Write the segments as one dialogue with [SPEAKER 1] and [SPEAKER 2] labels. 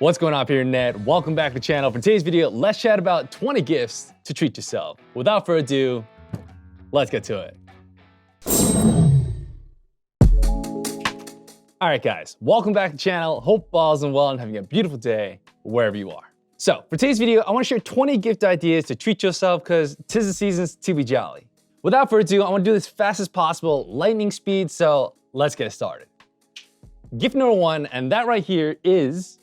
[SPEAKER 1] What's going on here, Ned? Welcome back to the channel. For today's video, let's chat about 20 gifts to treat yourself. Without further ado, let's get to it. All right, guys, welcome back to the channel. Hope all is well and having a beautiful day wherever you are. So for today's video, I want to share 20 gift ideas to treat yourself because 'tis the seasons to be jolly. Without further ado, I want to do this fast as possible, lightning speed, so let's get started. Gift number one, and that right here is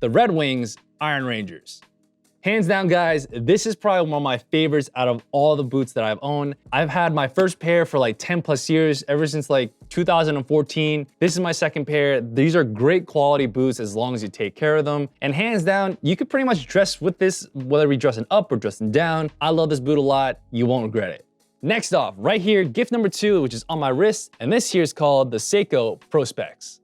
[SPEAKER 1] the Red Wings Iron Rangers. Hands down, guys, this is probably one of my favorites out of all the boots that I've owned. I've had my first pair for like 10 plus years, ever since like 2014. This is my second pair. These are great quality boots as long as you take care of them. And hands down, you could pretty much dress with this, whether you're dressing up or dressing down. I love this boot a lot. You won't regret it. Next off, right here, gift number two, which is on my wrist, and this here is called the Seiko Pro Specs.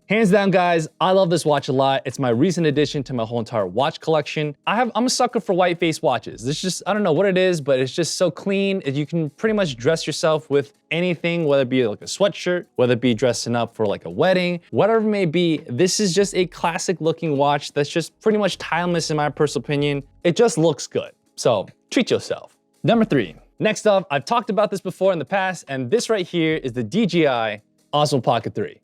[SPEAKER 1] Hands down, guys, I love this watch a lot. It's my recent addition to my whole entire watch collection. I'm a sucker for white face watches. It's just, I don't know what it is, but it's just so clean. You can pretty much dress yourself with anything, whether it be like a sweatshirt, whether it be dressing up for like a wedding, whatever it may be. This is just a classic looking watch that's just pretty much timeless in my personal opinion. It just looks good. So treat yourself. Number three. Next up, I've talked about this before in the past, and this right here is the DJI Osmo Pocket 3.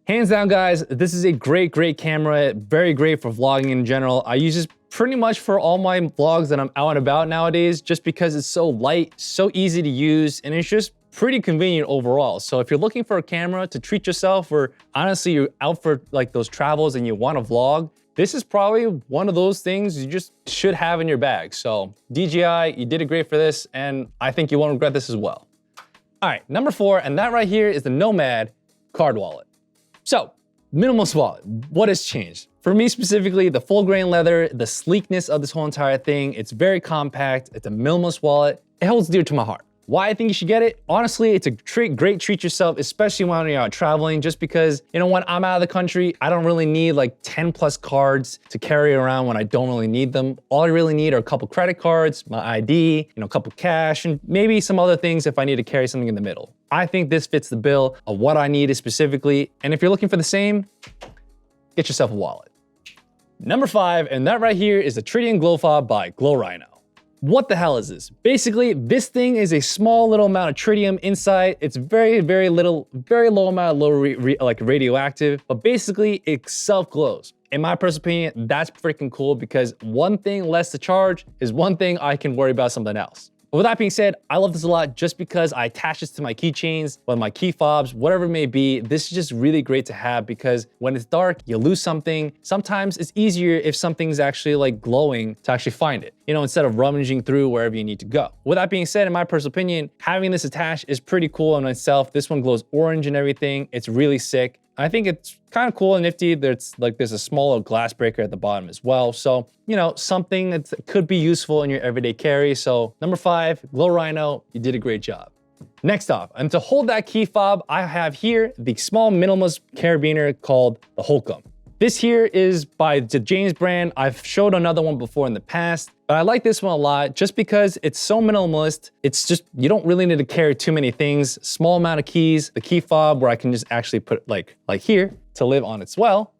[SPEAKER 1] Hands down, guys, this is a great camera, very great for vlogging in general. I use this pretty much for all my vlogs that I'm out and about nowadays, just because it's so light, so easy to use, and it's just pretty convenient overall. So if you're looking for a camera to treat yourself, or honestly, you're out for like those travels and you want to vlog, this is probably one of those things you just should have in your bag. So DJI, you did it great for this, and I think you won't regret this as well. All right, number four, and that right here is the Nomad card wallet. So, minimalist wallet, what has changed? For me specifically, the full grain leather, the sleekness of this whole entire thing, it's very compact, it's a minimalist wallet, it holds dear to my heart. Why I think you should get it? Honestly, it's a great treat yourself, especially when you're out traveling, just because, you know, when I'm out of the country, I don't really need like 10 plus cards to carry around when I don't really need them. All I really need are a couple credit cards, my ID, a couple cash, and maybe some other things if I need to carry something in the middle. I think this fits the bill of what I need specifically. And if you're looking for the same, get yourself a wallet. Number five, and that right here is the Tritium Glow Fob by Glow Rhino. What the hell is this? Basically, this thing is a small little amount of tritium inside. It's very low amount of radioactive, but basically it self-glows. In my personal opinion, that's freaking cool because one thing less to charge is one thing I can worry about something else. But with that being said, I love this a lot just because I attach this to my keychains, with my key fobs, whatever it may be. This is just really great to have because when it's dark, you lose something. Sometimes it's easier if something's actually like glowing to actually find it, instead of rummaging through wherever you need to go. With that being said, in my personal opinion, having this attached is pretty cool in itself. This one glows orange and everything. It's really sick. I think it's kind of cool and nifty. There's a small little glass breaker at the bottom as well. So, something that could be useful in your everyday carry. So number five, Glow Rhino, you did a great job. Next off, and to hold that key fob, I have here the small minimalist carabiner called the Holcomb. This here is by the James brand. I've showed another one before in the past, but I like this one a lot just because it's so minimalist. It's just, you don't really need to carry too many things. Small amount of keys, the key fob where I can just actually put like here to live on its well.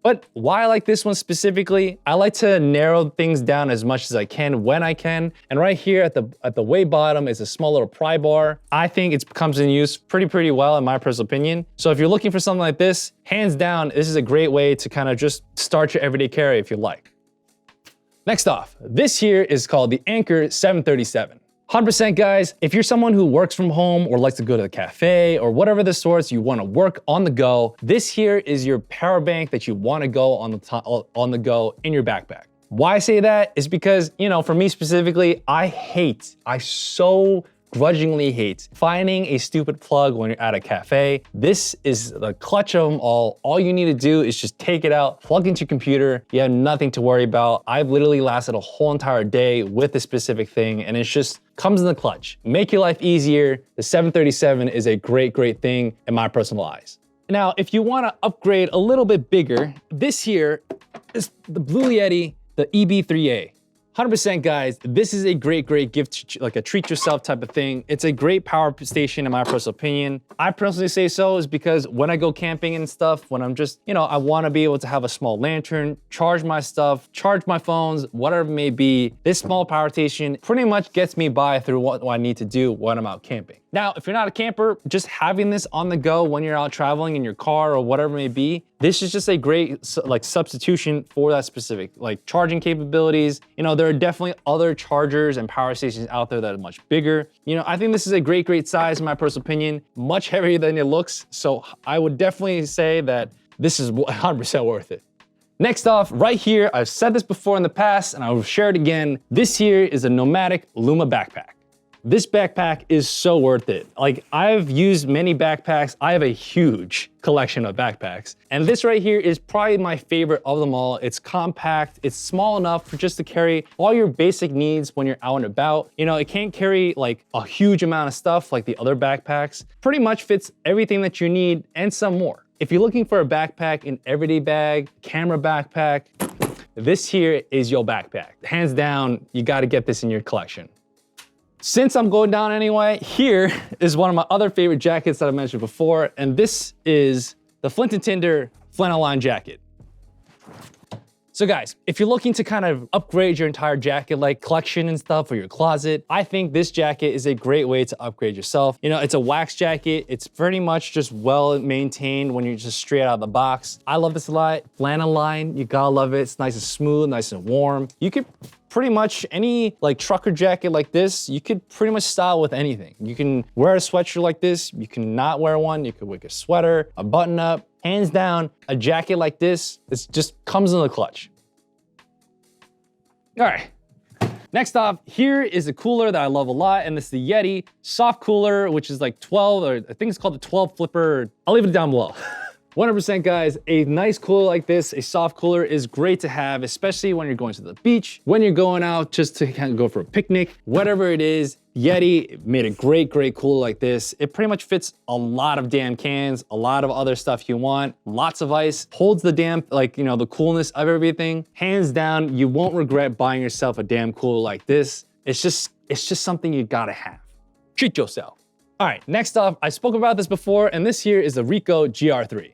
[SPEAKER 1] But why I like this one specifically, I like to narrow things down as much as I can when I can. And right here at the way bottom is a small little pry bar. I think it comes in use pretty well in my personal opinion. So if you're looking for something like this, hands down, this is a great way to kind of just start your everyday carry if you like. Next off, this here is called the Anker 737. 100% guys, if you're someone who works from home or likes to go to the cafe or whatever the sorts, you want to work on the go, this here is your power bank that you want to go on the go in your backpack. Why I say that is because, for me specifically, I so grudgingly hate finding a stupid plug when you're at a cafe. This is the clutch of them all. All you need to do is just take it out, plug into your computer. You have nothing to worry about. I've literally lasted a whole entire day with this specific thing, and it's just comes in the clutch. Make your life easier. The 737 is a great thing in my personal eyes. Now, if you want to upgrade a little bit bigger, this here is the Blue Yeti, the EB3A. 100% guys, this is a great gift, like a treat yourself type of thing. It's a great power station in my personal opinion. I personally say so is because when I go camping and stuff, when I'm just, I wanna be able to have a small lantern, charge my stuff, charge my phones, whatever it may be, this small power station pretty much gets me by through what I need to do when I'm out camping. Now, if you're not a camper, just having this on the go when you're out traveling in your car or whatever it may be, this is just a great substitution for that specific charging capabilities. There are definitely other chargers and power stations out there that are much bigger. I think this is a great size in my personal opinion, much heavier than it looks. So I would definitely say that this is 100% worth it. Next off, right here, I've said this before in the past and I will share it again. This here is a Nomadic Luma backpack. This backpack is so worth it. I've used many backpacks. I have a huge collection of backpacks. And this right here is probably my favorite of them all. It's compact, it's small enough for just to carry all your basic needs when you're out and about. It can't carry a huge amount of stuff like the other backpacks. Pretty much fits everything that you need and some more. If you're looking for a backpack, an everyday bag, camera backpack, this here is your backpack. Hands down, you gotta get this in your collection. Since I'm going down anyway, here is one of my other favorite jackets that I mentioned before, and this is the Flint & Tinder flannel line jacket. So guys, if you're looking to kind of upgrade your entire jacket collection and stuff or your closet, I think this jacket is a great way to upgrade yourself. It's a wax jacket. It's pretty much just well maintained when you're just straight out of the box. I love this a lot. Flannel line, you gotta love it. It's nice and smooth, nice and warm. You could pretty much any trucker jacket like this, you could pretty much style with anything. You can wear a sweatshirt like this, you can not wear one, you could wear a sweater, a button up. Hands down, a jacket like this, it just comes in the clutch. All right, next off, here is a cooler that I love a lot, and this is the Yeti soft cooler, which is 12, or I think it's called the 12 flipper. I'll leave it down below. 100% guys, a nice cooler like this, a soft cooler is great to have, especially when you're going to the beach, when you're going out just to kind of go for a picnic, whatever it is. Yeti made a great cooler like this. It pretty much fits a lot of damn cans, a lot of other stuff you want, lots of ice, holds the damn, the coolness of everything. Hands down, you won't regret buying yourself a damn cooler like this. It's just something you gotta have. Treat yourself. All right, next off, I spoke about this before, and this here is the Ricoh GR3.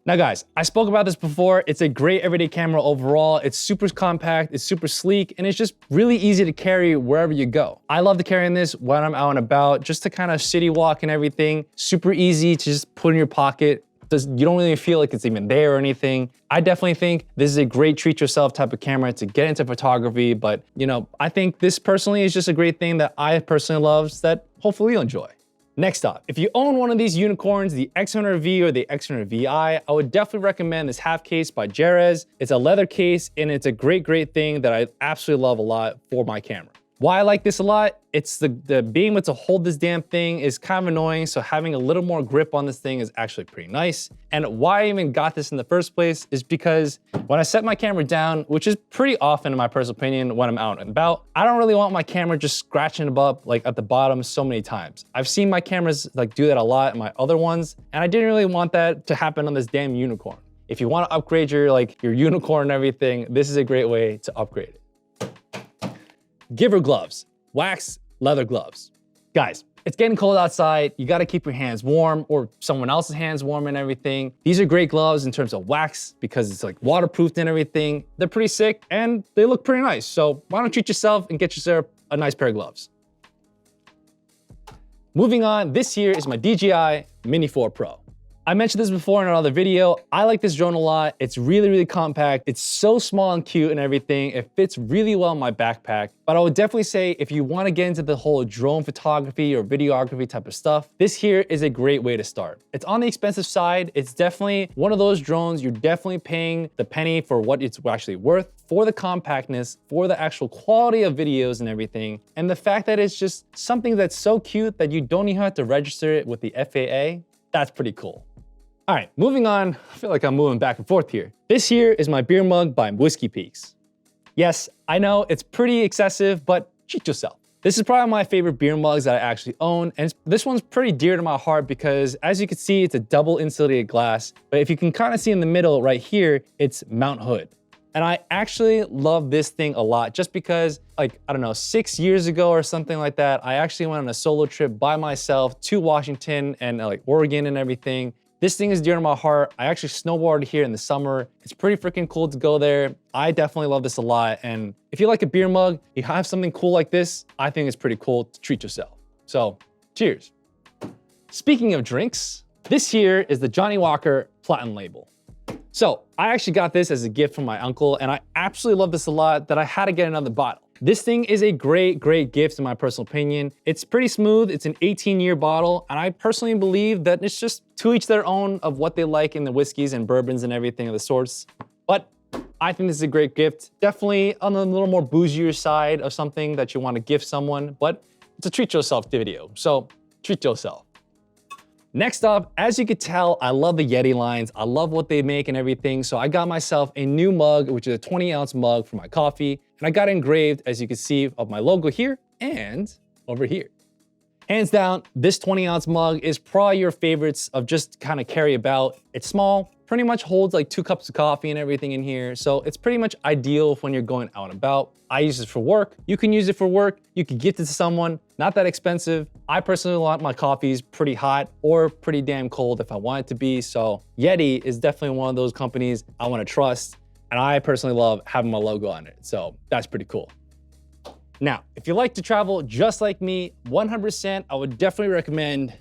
[SPEAKER 1] Now guys, I spoke about this before. It's a great everyday camera overall. It's super compact, it's super sleek, and it's just really easy to carry wherever you go. I love to carry this when I'm out and about, just to kind of city walk and everything. Super easy to just put in your pocket. You don't really feel like it's even there or anything. I definitely think this is a great treat yourself type of camera to get into photography, but I think this personally is just a great thing that I personally love that hopefully you'll enjoy. Next up, if you own one of these unicorns, the X100V or the X100VI, I would definitely recommend this half case by Jerez. It's a leather case and it's a great thing that I absolutely love a lot for my camera. Why I like this a lot, it's the being able to hold this damn thing is kind of annoying, so having a little more grip on this thing is actually pretty nice. And why I even got this in the first place is because when I set my camera down, which is pretty often in my personal opinion when I'm out and about, I don't really want my camera just scratching up at the bottom so many times. I've seen my cameras do that a lot in my other ones, and I didn't really want that to happen on this damn unicorn. If you want to upgrade your your unicorn and everything, this is a great way to upgrade it. Giver gloves, wax leather gloves. Guys, it's getting cold outside. You got to keep your hands warm or someone else's hands warm and everything. These are great gloves in terms of wax because it's waterproofed and everything. They're pretty sick and they look pretty nice. So why don't you treat yourself and get yourself a nice pair of gloves. Moving on, this here is my DJI Mini 4 Pro. I mentioned this before in another video. I like this drone a lot. It's really compact. It's so small and cute and everything. It fits really well in my backpack. But I would definitely say if you want to get into the whole drone photography or videography type of stuff, this here is a great way to start. It's on the expensive side. It's definitely one of those drones you're definitely paying the penny for what it's actually worth, for the compactness, for the actual quality of videos and everything. And the fact that it's just something that's so cute that you don't even have to register it with the FAA, that's pretty cool. All right, moving on. I feel like I'm moving back and forth here. This here is my beer mug by Whiskey Peaks. Yes, I know it's pretty excessive, but treat yourself. This is probably my favorite beer mugs that I actually own, and this one's pretty dear to my heart because as you can see, it's a double insulated glass, but if you can kind of see in the middle right here, it's Mount Hood. And I actually love this thing a lot just because, like, I don't know, 6 years ago or something like that, I actually went on a solo trip by myself to Washington and like Oregon and everything. This thing is dear to my heart. I actually snowboarded here in the summer. It's pretty freaking cool to go there. I definitely love this a lot. And if you like a beer mug, you have something cool like this, I think it's pretty cool to treat yourself. So, cheers. Speaking of drinks, this here is the Johnnie Walker Platinum Label. So I actually got this as a gift from my uncle, and I absolutely love this a lot that I had to get another bottle. This thing is a great gift in my personal opinion. It's pretty smooth, it's an 18-year bottle, and I personally believe that it's just to each their own of what they like in the whiskeys and bourbons and everything of the sorts. But I think this is a great gift. Definitely on a little more bougier side of something that you want to gift someone, but it's a treat yourself video, so treat yourself. Next up, as you could tell, I love the Yeti lines. I love what they make and everything. So I got myself a new mug, which is a 20-ounce mug for my coffee. And I got engraved, as you can see, of my logo here and over here. Hands down, this 20-ounce mug is probably your favorites of just kind of carry about. It's small, pretty much holds like 2 cups of coffee and everything in here. So it's pretty much ideal when you're going out and about. I use this for work. You can use it for work. You can gift it to someone. Not that expensive. I personally want my coffees pretty hot or pretty damn cold if I want it to be. So Yeti is definitely one of those companies I want to trust. And I personally love having my logo on it. So that's pretty cool. Now, if you like to travel just like me, 100%, I would definitely recommend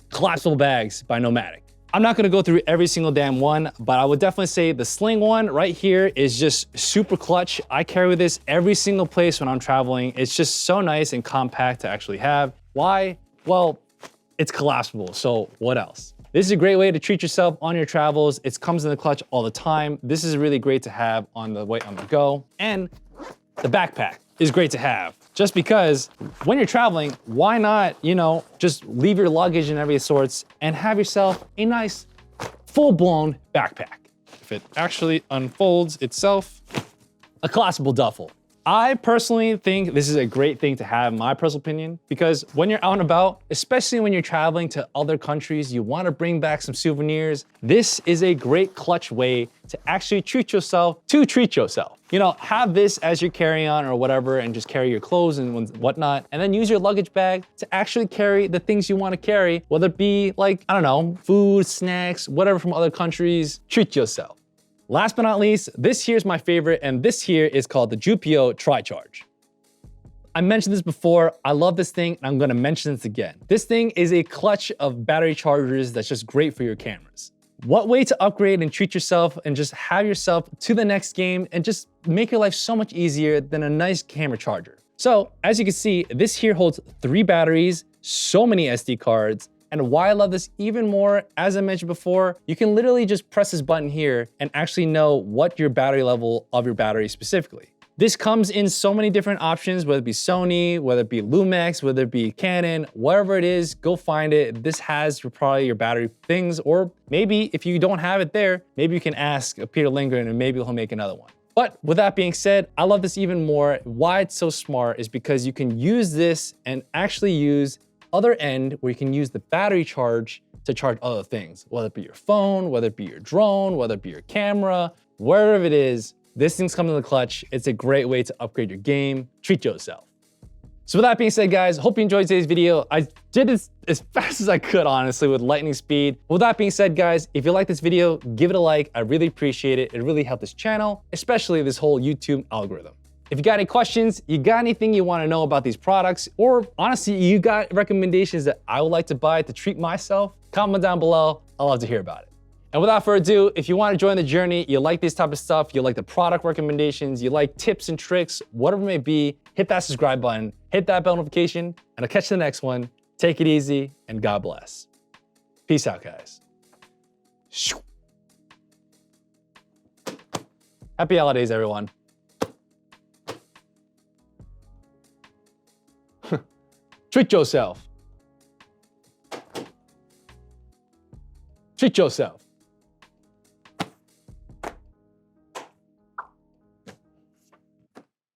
[SPEAKER 1] collapsible bags by Nomadic. I'm not gonna go through every single damn one, but I would definitely say the sling one right here is just super clutch. I carry this every single place when I'm traveling. It's just so nice and compact to actually have. Why? Well, it's collapsible, so what else? This is a great way to treat yourself on your travels. It comes in the clutch all the time. This is really great to have on the way on the go. And the backpack is great to have. Just because when you're traveling, why not, you know, just leave your luggage and every sorts and have yourself a nice full-blown backpack. If it actually unfolds itself, a collapsible duffel. I personally think this is a great thing to have in my personal opinion, because when you're out and about, especially when you're traveling to other countries, you want to bring back some souvenirs. This is a great clutch way to actually treat yourself. You know, have this as your carry-on or whatever and just carry your clothes and whatnot, and then use your luggage bag to actually carry the things you want to carry, whether it be like, I don't know, food, snacks, whatever from other countries. Treat yourself. Last but not least, this here's my favorite, and this here is called the Jupio Tri-Charge. I mentioned this before, I love this thing, and I'm gonna mention this again. This thing is a clutch of battery chargers that's just great for your cameras. What way to upgrade and treat yourself and just have yourself to the next game and just make your life so much easier than a nice camera charger. So, as you can see, this here holds 3 batteries, so many SD cards, and why I love this even more, as I mentioned before, you can literally just press this button here and actually know what your battery level of your battery specifically. This comes in so many different options, whether it be Sony, whether it be Lumix, whether it be Canon, whatever it is, go find it. This has probably your battery things, or maybe if you don't have it there, maybe you can ask Peter Lindgren and maybe he'll make another one. But with that being said, I love this even more. Why it's so smart is because you can use this and actually use other end where you can use the battery charge to charge other things, whether it be your phone, whether it be your drone, whether it be your camera, wherever it is, this thing's coming in the clutch. It's a great way to upgrade your game. Treat yourself. So with that being said, guys, hope you enjoyed today's video. I did this as fast as I could, honestly, with lightning speed. With that being said, guys, if you like this video, give it a like. I really appreciate it. It really helped this channel, especially this whole YouTube algorithm. If you got any questions, you got anything you want to know about these products, or honestly, you got recommendations that I would like to buy to treat myself, comment down below. I'd love to hear about it. And without further ado, if you want to join the journey, you like this type of stuff, you like the product recommendations, you like tips and tricks, whatever it may be, hit that subscribe button, hit that bell notification, and I'll catch you in the next one. Take it easy, and God bless. Peace out, guys. Happy holidays, everyone. Treat yourself. Treat yourself.